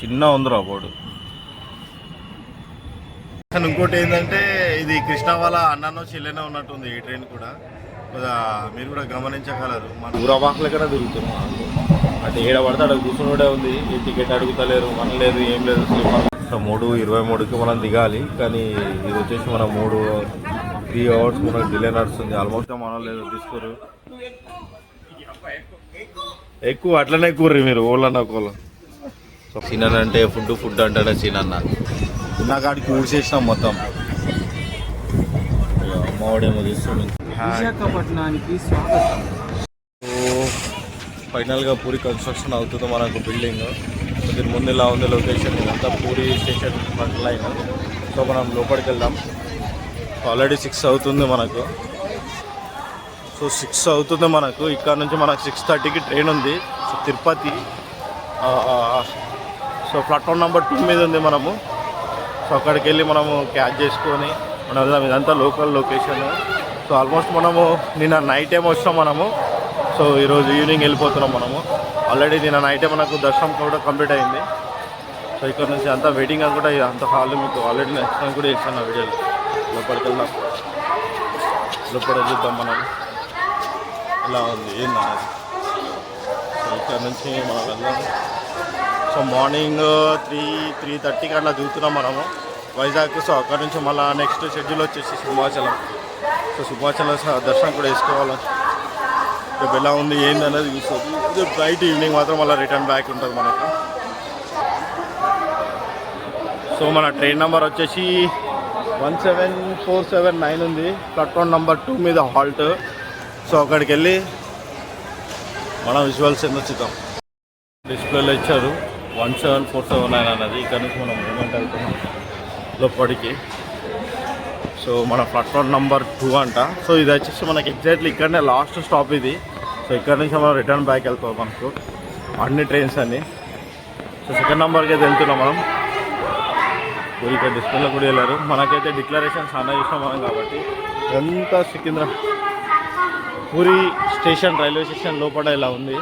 చిన్న ఉందిరా బోర్డు. ఇంకోటి ఏంటంటే ఇది కృష్ణ వాళ్ళ అన్ననో చెల్లెనో ఉన్నట్టుంది ఈ ట్రైన్ కూడా. మీరు కూడా గమనించగలరు. మన ఊరవాహల కన్నా తిరుగుతున్నాం అంటే ఏడ పడితే అక్కడ కూర్చుని ఉంది. ఈ టికెట్ అడుగుతలేరు, మన లేదు ఏం లేదు. స్లీపర్ 3:23కి మనం దిగాలి, కానీ ఇది వచ్చేసి మనం 3 hours మనకు డిలే నడుస్తుంది. ఆల్మోస్ట్ మనం లేదు తీసుకోరు ఎక్కువ అట్లనే కూర్రి మీరు ఓళ్ళన్న కోళ్ళ. సీనన్ అంటే ఫుడ్ అంటేనే సీనన్న. నాకాడికి ఊడ్చేసినాం మొత్తం. అమ్మవాడేమో తీస్తుంది. విశాఖపట్నానికి స్వాగతం. ఫైనల్గా పూరి కన్స్ట్రక్షన్ అవుతుంది మనకు బిల్డింగ్. దీని ముందు ఇలా ఉంది లొకేషన్. ఇదంతా puri station front line. So మనం లోపలికి వెళ్దాం. ఆల్రెడీ 6 అవుతుంది మనకు. సో 6 అవుతుంది మనకు. ఇక్కడ నుంచి మనకు 6:30కి ట్రైన్ ఉంది. So Tirupati. So platform number 2 మీద ఉంది మనము. సో అక్కడికి వెళ్ళి మనము క్యాచ్ చేసుకొని మనం వెళ్దాం. ఇదంతా లోకల్ లొకేషన్. సో ఆల్మోస్ట్ మనము నిన్న నైట్ టైం వచ్చినాం మనము. సో ఈరోజు ఈవినింగ్ వెళ్ళిపోతున్నాం మనము. ఆల్రెడీ నిన్న నైటే మనకు దర్శనం కూడా కంప్లీట్ అయింది. సో ఇక్కడ నుంచి అంతా వెయిటింగ్ అని కూడా అంత హాల్ మీకు ఆల్రెడీ నచ్చిన కూడా చేస్తాను ఆ వీడియోలో. లోపలికి వెళ్దాం, లోపల చూద్దాం మనం ఇలా ఉంది ఏందనేది. సో ఇక్కడ నుంచి మనం వెళ్దాం. సో మార్నింగ్ 3:30కి అట్లా దిగుతున్నాం మనము వైజాగ్. సో అక్కడ నుంచి మళ్ళీ నెక్స్ట్ షెడ్యూల్ వచ్చేసి సింహాచలం. సో సింహాచలం దర్శనం కూడా వేసుకోవాలి. రేపు ఎలా ఉంది ఏంది అనేది చూస్తుంది. ఇది నైట్ ఈవినింగ్ మాత్రం మళ్ళీ రిటర్న్ బ్యాక్ ఉంటుంది మనకు. సో మన ట్రైన్ నెంబర్ వచ్చేసి 17479 ఉంది. ప్లాట్ఫామ్ నెంబర్ 2 మీద హాల్ట్. సో అక్కడికి వెళ్ళి మనం విజువల్స్ ఎందుకు చూద్దాం. డిస్ప్లేలో ఇచ్చారు 17479 అన్నది. ఇక్కడ నుంచి మనం మూమెంట్ అవుతున్నాం లోపలికి. సో మన ప్లాట్ఫామ్ నెంబర్ 2 అంట. సో ఇది వచ్చేసి మనకి ఎగ్జాక్ట్లీ ఇక్కడనే లాస్ట్ స్టాప్ ఇది. సో ఇక్కడ నుంచి మనం రిటర్న్ బ్యాక్ వెళ్తాం మనకు అన్ని ట్రైన్స్ అన్ని. సో సెకండ్ నెంబర్కి అయితే వెళ్తున్నాం మనం. పూరిక డిస్ప్లేలో కూడా వెళ్ళారు. మనకైతే డిక్లరేషన్స్ అన్న ఇష్టం మనం కాబట్టి ఎంత పూరి స్టేషన్ రైల్వే స్టేషన్ లోపల ఇలా ఉంది.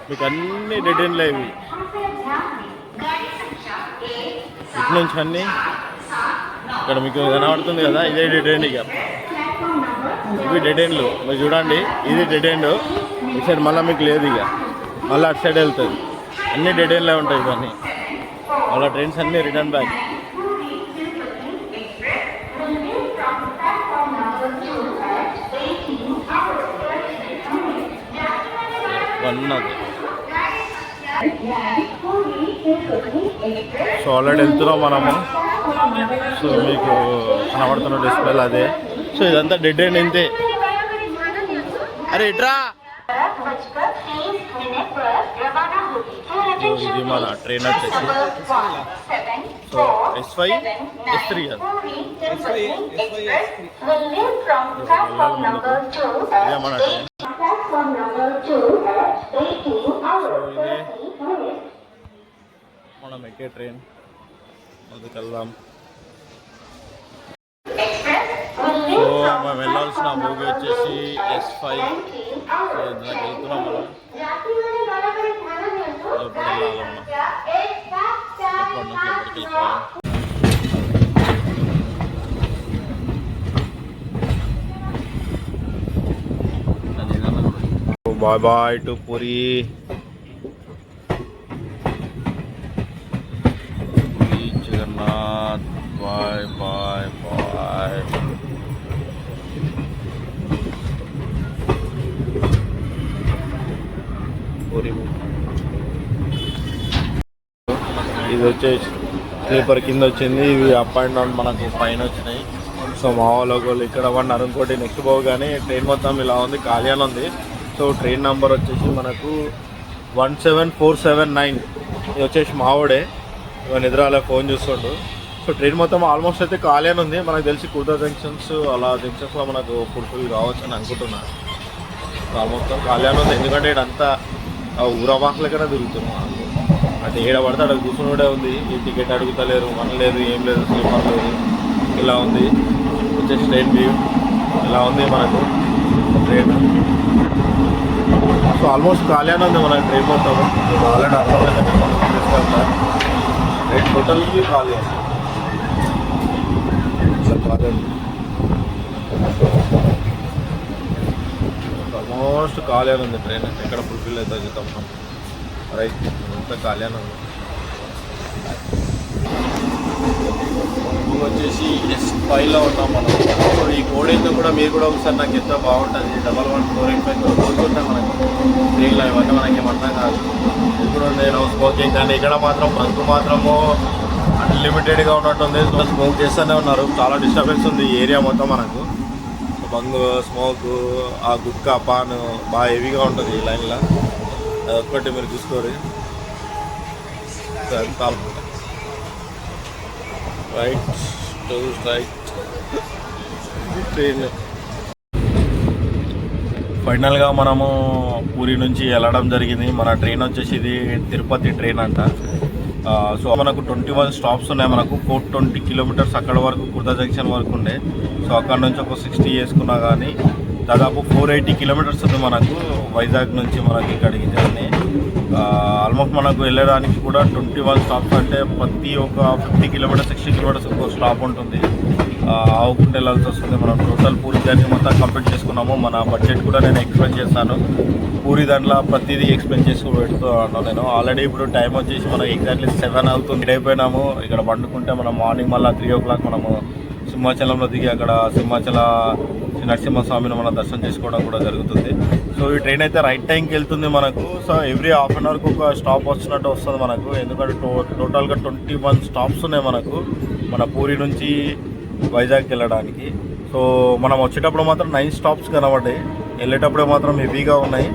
మీకు అన్ని డెడ్ ఎండ్లే ఇవి. ఇటు నుంచి అన్నీ ఇక్కడ మీకు కనబడుతుంది కదా, ఇదే డెడ్ ఎండ్. ఇక ఇవి డెడ్ ఎండ్లు మీరు చూడండి. ఇది డెడ్ ఎండ్. ఈ సైడ్ మళ్ళీ మీకు లేదు. ఇక మళ్ళీ అటు సైడ్ వెళ్తుంది. అన్ని డెడ్ ఎండ్లే ఉంటాయి ఇవన్నీ. మళ్ళీ ట్రైన్స్ అన్నీ రిటర్న్ బ్యాక్. సో ఆల్రెడీ వెళ్తున్నాం మనము. సో మీకు కనబడుతున్న డిస్ప్లేలు అదే. సో ఇదంతా డెడ్ ఎండ్ ఇంతే. అరే ఇట్రా. ఇది మన ట్రైన్ వచ్చేసి సో S5 S3 కదా. ఇదే మన ట్రైన్. సో ఇదే మనం ఎక్కే ట్రైన్. ముందుకు వెళ్దాం. సో మేము వెళ్ళాల్సిన మూవీ వచ్చేసి S5. సో ఇందులోకి వెళ్తున్నాం మనం. లోపల వెళ్ళాలన్నా లోపలికి వెళ్ళిపోయాం. Bye bye to Puri. Jagannath bye bye bye. Puri ఇది వచ్చేసి స్లీపర్ కింద వచ్చింది. ఇవి అప్ అండ్ డౌన్ మనకు పైన వచ్చినాయి. సో మా వాళ్ళు ఇక్కడ పడినారు. ఇంకోటి నెక్స్ట్ పోగానే ట్రైన్ మొత్తం ఇలా ఉంది, ఖాళీ అని ఉంది. సో ట్రైన్ నెంబర్ వచ్చేసి మనకు 17479. ఇది వచ్చేసి మావోడే నిద్రాలే ఫోన్ చూస్తుండు. సో ట్రైన్ మొత్తం ఆల్మోస్ట్ అయితే ఖాళీ అని ఉంది. మనకు తెలిసి కుర్తా జంక్షన్స్ అలా జంక్షన్స్లో మనకు ఫుల్ఫిల్ కావచ్చు అని అనుకుంటున్నాను. ఆల్మోస్ట్ ఖాళీ అని ఉంది. ఎందుకంటే ఇదంతా ఊరవాహల కన్నా తిరుగుతున్నాం. అంటే ఏడ పడితే అక్కడ కూర్చుని ఉంది. ఈ టికెట్ అడుగుతలేరు, మన లేదు ఏం లేదు. స్లీపర్ లేదు. ఇలా ఉంది వచ్చేసి ట్రైన్ వ్యూ. ఇలా ఉంది మనకు ట్రైన్. సో ఆల్మోస్ట్ ఖాళీ అని ఉంది మన ట్రైన్ మొత్తం. ఆల్రెడీ అర్థమైంది. టోటల్గా ఖాళీ ఇట్లా ఖాళీ ఆల్మోస్ట్ ఖాళీ అని ఉంది ట్రైన్. ఎక్కడ ఫుల్ఫిల్ అవుతుంది చూద్దాం మనం. రైట్ అంతా ఖాళీ అని ఉంది. వచ్చేసి S5లో ఉన్నాం మనం. సో ఈ కోడ్ అయితే కూడా మీరు కూడా ఒకసారి నాకు ఎంత బాగుంటుంది. 111485 కోడ్స్ ఉంటాయి మనకి ట్రైన్లో. ఇవన్నీ మనకి ఏమన్నా కాదు. ఇప్పుడు నేను స్మోకింగ్ కానీ ఇక్కడ మాత్రం బంక్ మాత్రము అన్లిమిటెడ్గా ఉన్నట్టుంది. స్మోక్ చేస్తూనే ఉన్నారు. చాలా డిస్టర్బెన్స్ ఉంది ఈ ఏరియా మొత్తం మనకు. బంగ్ స్మోక్ ఆ గుట్కా పాన్ బాగా హెవీగా ఉంటుంది ఈ లైన్లో. అదొక్కటి మీరు చూసుకోరు. Right to right train. ఫైనల్గా మనము పూరి నుంచి వెళ్ళడం జరిగింది. మన ట్రైన్ వచ్చేసి ఇది తిరుపతి ట్రైన్ అంట. సో మనకు 21 స్టాప్స్ ఉన్నాయి. మనకు 420 కిలోమీటర్స్ అక్కడ వరకు కుర్దా జంక్షన్ వరకు ఉండే. సో అక్కడ నుంచి ఒక 60 వేసుకున్నా కానీ దాదాపు 480 కిలోమీటర్స్ ఉంది మనకు వైజాగ్ నుంచి మనకి ఇక్కడికి జర్నీ. ఆల్మోస్ట్ మనకు వెళ్ళడానికి కూడా 21 స్టాప్స్ అంటే ప్రతి ఒక 50 కిలోమీటర్స్ 60 కిలోమీటర్స్ ఒక స్టాప్ ఉంటుంది. ఆవుకుంటే వెళ్ళాల్సి వస్తుంది. మనం టోటల్ పూరి జర్నీ మొత్తం కంప్లీట్ చేసుకున్నాము. మన బడ్జెట్ కూడా నేను ఎక్స్ప్లెయిన్ చేస్తాను. పూరి దాంట్లో ప్రతిదీ ఎక్స్ప్లెయిన్ చేసుకుని పెడుతున్నాను నేను. ఆల్రెడీ ఇప్పుడు టైం వచ్చేసి మనకి ఎగ్జాక్ట్లీ 7 అవుతుంది. అయిపోయినాము. ఇక్కడ పండుకుంటే మనం మార్నింగ్ మళ్ళీ 3 o'clock మనము సింహాచలంలో దిగి అక్కడ సింహాచల నరసింహస్వామిని మనం దర్శనం చేసుకోవడం కూడా జరుగుతుంది. సో ఈ ట్రైన్ అయితే రైట్ టైంకి వెళ్తుంది మనకు. సో ఎవ్రీ హాఫ్ అన్ అవర్కి ఒక స్టాప్ వచ్చినట్టు వస్తుంది మనకు. ఎందుకంటే టోటల్గా 21 స్టాప్స్ ఉన్నాయి మనకు మన పూరి నుంచి వైజాగ్కి వెళ్ళడానికి. సో మనం వచ్చేటప్పుడు మాత్రం 9 స్టాప్స్ కనబడ్డాయి. వెళ్ళేటప్పుడే మాత్రం హెవీగా ఉన్నాయి.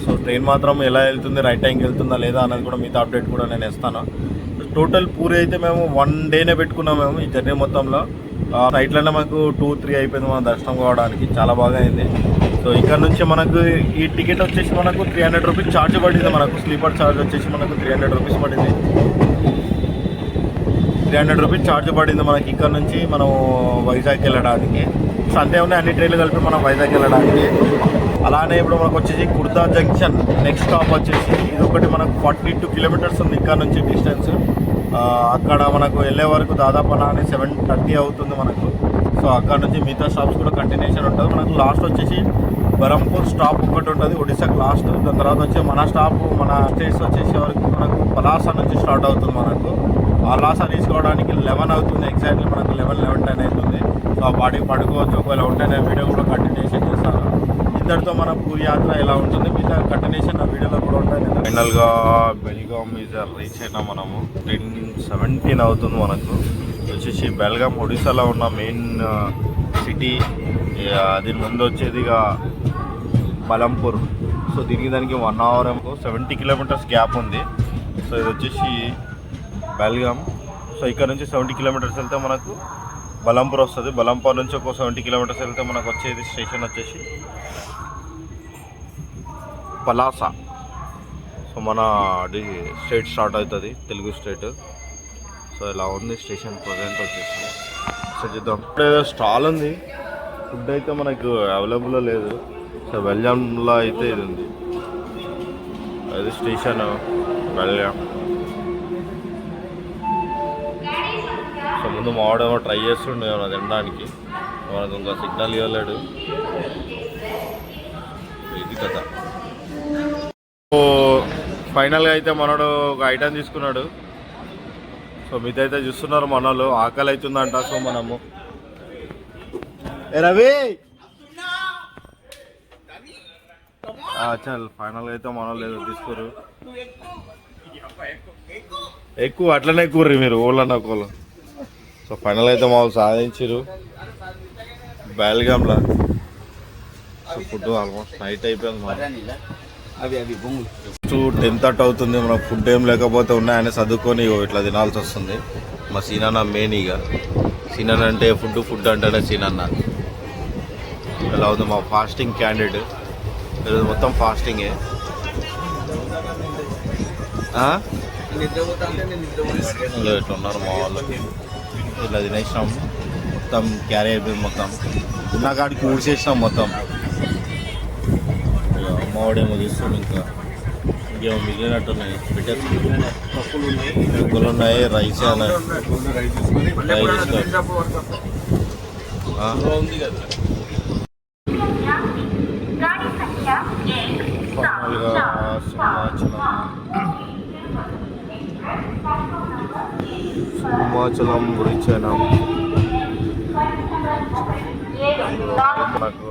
సో ట్రైన్ మాత్రం ఎలా వెళ్తుంది, రైట్ టైంకి వెళ్తుందా లేదా అన్నది కూడా మిగతా అప్డేట్ కూడా నేను ఇస్తాను. టోటల్ పూరి అయితే మేము 1 డేనే పెట్టుకున్నాం మేము ఈ జర్నీ మొత్తంలో. నైట్లోనే మాకు 2-3 అయిపోయింది మన దర్శనం కావడానికి. చాలా బాగా అయింది. సో ఇక్కడ నుంచి మనకు ఈ టికెట్ వచ్చేసి మనకు 300 రూపీస్ ఛార్జ్ పడింది. మనకు స్లీపర్ ఛార్జ్ వచ్చేసి మనకు 300 రూపీస్ పడింది. 300 రూపీస్ ఛార్జ్ పడింది మనకి ఇక్కడ నుంచి మనం వైజాగ్కి వెళ్ళడానికి. సో అంతే ఉన్నాయి అన్ని ట్రైన్లు కలిపి మనం వైజాగ్ వెళ్ళడానికి. అలానే ఇప్పుడు మనకు వచ్చేసి కుర్దా జంక్షన్ నెక్స్ట్ స్టాప్ వచ్చేసి ఇది ఒకటి మనకు 42 కిలోమీటర్స్ ఉంది ఇక్కడ నుంచి డిస్టెన్స్. అక్కడ మనకు వెళ్ళే వరకు దాదాపు అలానే 7:30 అవుతుంది మనకు. సో అక్కడ నుంచి మిగతా స్టాప్స్ కూడా కంటిన్యూషన్ ఉంటుంది. మనకు లాస్ట్ వచ్చేసి బరంపూర్ స్టాప్ ఒకటి ఉంటుంది ఒడిశాకి లాస్ట్. దాని తర్వాత వచ్చి మన స్టాప్ మన స్టేట్స్ వచ్చేసే వరకు మనకు పలాస నుంచి స్టార్ట్ అవుతుంది మనకు. పలాస రీచ్ కావడానికి 11 అవుతుంది. ఎగ్జాక్ట్లీ మనకు 11:10 అవుతుంది. సో ఆ బాడీకి పడుకోవచ్చు. ఒకవేళ ఉంటే నేను వీడియో కూడా కంటిన్యూషన్ చేస్తాను. ఇంతటితో మన పూరి యాత్ర ఎలా ఉంటుంది మిగతా కంటిన్యూషన్ నా వీడియోలో కూడా ఉంటాయి. ఫైనల్గా బెల్గాం మీద రీచ్ అయినా మనము 10:17 అవుతుంది మనకు. వచ్చేసి బెల్గాం ఒడిశాలో ఉన్న మెయిన్ సిటీ. దీని ముందు వచ్చేది ఇక బలంపూర్. సో దీనికి దానికి 1 hour 70 కిలోమీటర్స్ గ్యాప్ ఉంది. సో ఇది వచ్చేసి బెల్గాం. సో ఇక్కడ నుంచి 70 కిలోమీటర్స్ వెళ్తే మనకు బలంపూర్ వస్తుంది. బలంపూర్ నుంచి ఒక 70 కిలోమీటర్స్ వెళ్తే మనకు వచ్చేది స్టేషన్ వచ్చేసి పలాస. సో మన స్టేట్ స్టార్ట్ అవుతుంది తెలుగు స్టేట్. సో ఇలా ఉంది స్టేషన్ ప్రజెంట్ వచ్చేసి. సో చూద్దాం. ఇప్పుడు స్టాల్ ఉంది. ఫుడ్ అయితే మనకు అవైలబుల్లో లేదు. సో బెల్జియంలో అయితే ఇది ఉంది. అది స్టేషన్ బెల్జియం. సో ముందు మావాడేమో ట్రై చేస్తుండే ఏమన్నా తినడానికి. మనకు ఇంకా సిగ్నల్ ఇవ్వలేడు. ఇది కదా. సో ఫైనల్గా అయితే మనోడు ఒక ఐటెం తీసుకున్నాడు. సో మీతో అయితే చూస్తున్నారు మనోళ్ళు. ఆకలి అవుతుందంట. సో మనము రవి చల్ ఫైనల్గా అయితే మనోళ్ళు ఏదో తీసుకోరు. ఎక్కువ అట్లనే కూర్రి మీరు ఓళ్ళన్న కోళ్ళు. సో ఫైనల్ అయితే మాకు సాధించారు బెల్గాంలో. సో ఫుడ్ ఆల్మోస్ట్ నైట్ అయిపోయింది. మనం 10:30 అవుతుంది. మనకు ఫుడ్ ఏం లేకపోతే ఉన్నాయని చదువుకొని ఇట్లా తినాల్సి వస్తుంది. మా సీనన్న మెయిన్. ఇక సీనన్న అంటే ఫుడ్ అంటేనే సీనన్న. ఇలా ఉంది మా ఫాస్టింగ్ క్యాండిడేట్. ఈరోజు మొత్తం ఫాస్టింగే. ఇట్లా ఉన్నారు మా వాళ్ళు. ఇట్లా తినేసినాం. మొత్తం క్యారీ అయిపోయింది. మొత్తం ఉన్న కాడికి ఊడ్చేసినాం మొత్తం. అమ్మవాడేమో తీస్తుంది. ఇంకా ఇంకేమో మిగిలినట్టున్నాయి పెట్టేసి పప్పులు ఉన్నాయి పప్పులు ఉన్నాయి రైస్ అన్న రైస్ తీసుకొని మళ్ళీ రైస్ ఉంది కదా ఫైనల్గా సింహాచలం రీచ్ అయినాం. మనకు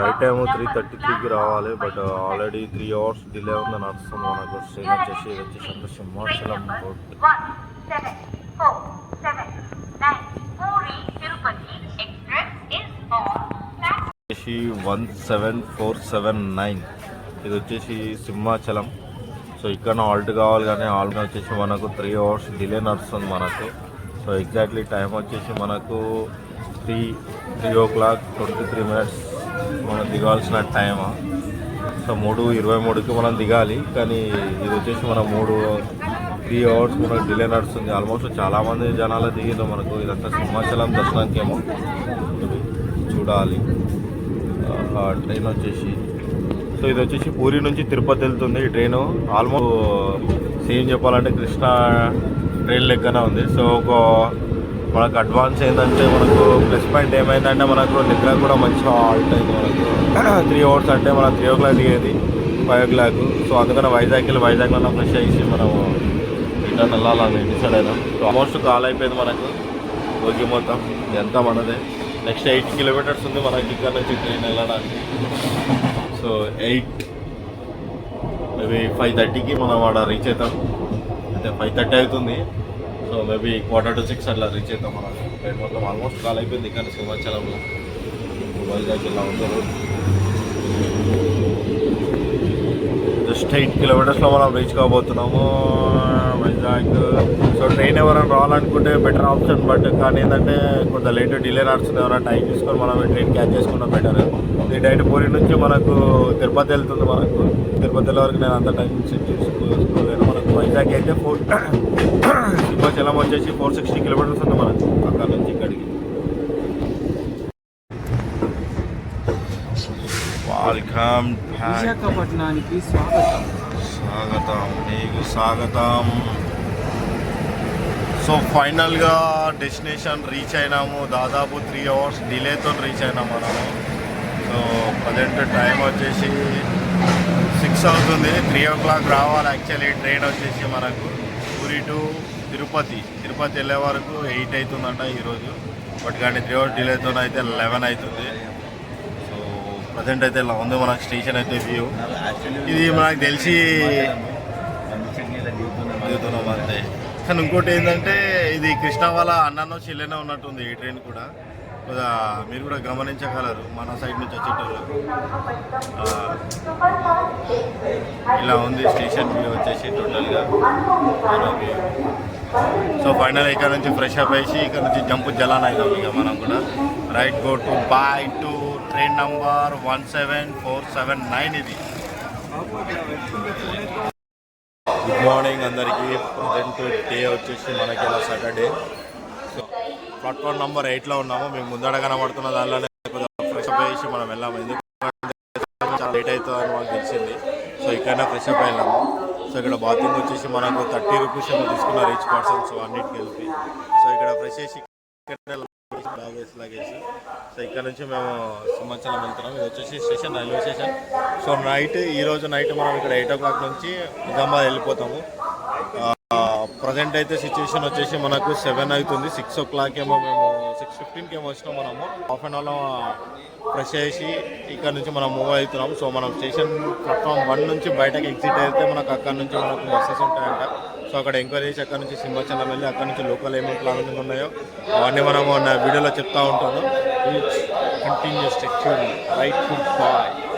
రైట్ టైము 3:33కి రావాలి, బట్ ఆల్రెడీ 3 hours డిలే ఉందని అర్థం. మనకు ట్రైన్ వచ్చేసి ఇది వచ్చేసి సింహాచలం రోడ్ వచ్చేసి 17479. ఇది వచ్చేసి సింహాచలం. సో ఇక్కడ హాల్ట్ కావాలి, కానీ హాల్ట్ వచ్చేసి మనకు 3 hours డిలే నడుస్తుంది మనకు. సో ఎగ్జాక్ట్లీ టైం వచ్చేసి మనకు 3:23 మనం దిగాల్సిన టైం. సో 3:23కి మనం దిగాలి, కానీ ఇది వచ్చేసి మనం 3 hours మనకు డిలే నడుస్తుంది. ఆల్మోస్ట్ చాలామంది జనాలు దిగిందో మనకు. ఇదంతా సింహాచలం దర్శనానికి ఏమో చూడాలి. ట్రైన్ వచ్చేసి సో ఇది వచ్చేసి పూరి నుంచి తిరుపతి వెళ్తుంది ఈ ట్రైను. ఆల్మోస్ట్ సేమ్ చెప్పాలంటే కృష్ణా ట్రైన్ లెక్కనే ఉంది. సో మనకు అడ్వాన్స్ ఏంటంటే మనకు ప్లస్ పాయింట్ ఏమైందంటే మనకు నిద్ర కూడా మంచిగా హాల్ట్ అయింది మనకు. 3 hours అంటే మనం 3 o'clock దిగేది 5 o'clock. సో అందుకని వైజాగ్లో ఫ్రెష్ అయ్యి మనం రిటర్న్ వెళ్ళాలని డిసైడ్ అయినాం. సో ఆల్మోస్ట్ కాల్ అయిపోయింది మనకు భోగి మొత్తం. ఇదంతా మనదే. నెక్స్ట్ 8 kilometers ఉంది మనకి ఇక్కడ నుంచి ట్రైన్ వెళ్ళడానికి. సో 8 మేబీ 5:30కి మనం ఆడ రీచ్ అవుతాం. అయితే 5:30 అవుతుంది. సో మేబీ 5:45 అట్లా రీచ్ అవుతాం మనం. ట్రైన్ మొత్తం ఆల్మోస్ట్ కాల్ అయిపోయింది కానీ సింహాచలంలో. వైజాగ్ ఇలా ఉంటారు. జస్ట్ 8 kilometersలో మనం రీచ్ కాబోతున్నాము వైజాగ్. సో ట్రైన్ ఎవరైనా రావాలనుకుంటే బెటర్ ఆప్షన్, బట్ కానీ ఏంటంటే కొంత లేట్ డిలే నడుస్తుంది. ఎవరైనా టైం తీసుకొని మనం ట్రైన్ క్యాచ్ చేసుకుంటాం బెటర్. ఈ డైరెక్ట్ పూరి నుంచి మనకు తిరుపతి వెళ్తుంది. మనకు తిరుపతి వెళ్ళే వరకు నేను అంత టైం సెట్ చేసుకోలేను. మనకు వైజాగ్ అయితే సింహాచలం వచ్చేసి 460 kilometers ఉంది మనకు అక్కడ నుంచి ఇక్కడికి. వెల్కమ్ విశాఖపట్నానికి స్వాగతం. మీకు స్వాగతం. సో ఫైనల్గా డెస్టినేషన్ రీచ్ అయినాము. దాదాపు 3 hours డిలేతో రీచ్ అయినాము మనము. సో ప్రజెంట్ టైం వచ్చేసి 6 అవుతుంది. 3 o'clock రావాలి యాక్చువల్లీ. ట్రైన్ వచ్చేసి మనకు పూరి టు తిరుపతి వెళ్ళే వరకు 8 అవుతుందంట ఈరోజు. బట్ కానీ 3 hours డిలేతో అయితే 11 అవుతుంది. సో ప్రజెంట్ అయితే ఇలా ఉంది మనకు స్టేషన్ అయితే వ్యూ. ఇది మనకు తెలిసి దిగుతున్నాం అంతే. కానీ ఇంకోటి ఏంటంటే ఇది కృష్ణ వాళ్ళ అన్ననో చెల్లెనో ఉన్నట్టుంది ఈ ట్రైన్ కూడా. మీరు కూడా గమనించగలరు మన సైడ్ నుంచి వచ్చేటోళ్ళు. ఇలా ఉంది స్టేషన్ వ్యూ వచ్చేసి టోటల్గా. సో ఫైనల్ ఇక్కడ నుంచి ఫ్రెష్ అప్ వేసి ఇక్కడ నుంచి జంపు జలాన్ అయినాం ఇక మనం కూడా. Right go to bye to train number 17479. ఇది గుడ్ మార్నింగ్ అందరికీ. ప్రజెంట్ డే వచ్చేసి మనకి ఇలా సాటర్డే. సో ప్లాట్ఫామ్ నెంబర్ 8లో ఉన్నాము. మేము ముందడ కనబడుతున్న దానిలోనే ఫ్రెష్ అప్ వేసి మనం వెళ్ళాము. ఎందుకంటే చాలా లేట్ అవుతుందని మాకు తెలిసింది. సో ఇక్కడనే ఫ్రెష్ అప్ వెళ్ళాము. సో ఇక్కడ బాత్రూమ్ వచ్చేసి మనకు 30 rupees తీసుకున్నారు ఈచ్ పర్సన్. సో అన్నిటికి కలిపి. సో ఇక్కడ ఫ్రెష్ చేసి లగేజ్. సో ఇక్కడ నుంచి మేము సింహాచలం వెళ్తున్నాం. ఇది వచ్చేసి స్టేషన్ రైల్వే స్టేషన్. సో ఈరోజు నైట్ మనం ఇక్కడ 8 o'clock నుంచి నిజామాబాద్ వెళ్ళిపోతాము. ప్రజెంట్ అయితే సిచ్యువేషన్ వచ్చేసి మనకు 7 అవుతుంది. 6 o'clock ఏమో మేము 6:15కి ఏమో వచ్చినాం మనము. హాఫ్ అన్ అవర్లో ఫ్రెష్ చేసి ఇక్కడ నుంచి మనం మూవ్ అవుతున్నాం. సో మనం స్టేషన్ ప్లాట్ఫామ్ 1 నుంచి బయటకు ఎగ్జిట్ అయితే మనకు అక్కడ నుంచి మనకు బస్సెస్ ఉంటాయంట. సో అక్కడ ఎంక్వైరీ చేసి అక్కడ నుంచి సింహాచలం వెళ్ళి అక్కడ నుంచి లోకల్ ఏమేమి ప్లానింగ్ ఉన్నాయో అవన్నీ మనము నా వీడియోలో చెప్తా ఉంటాను. Continues right to bye.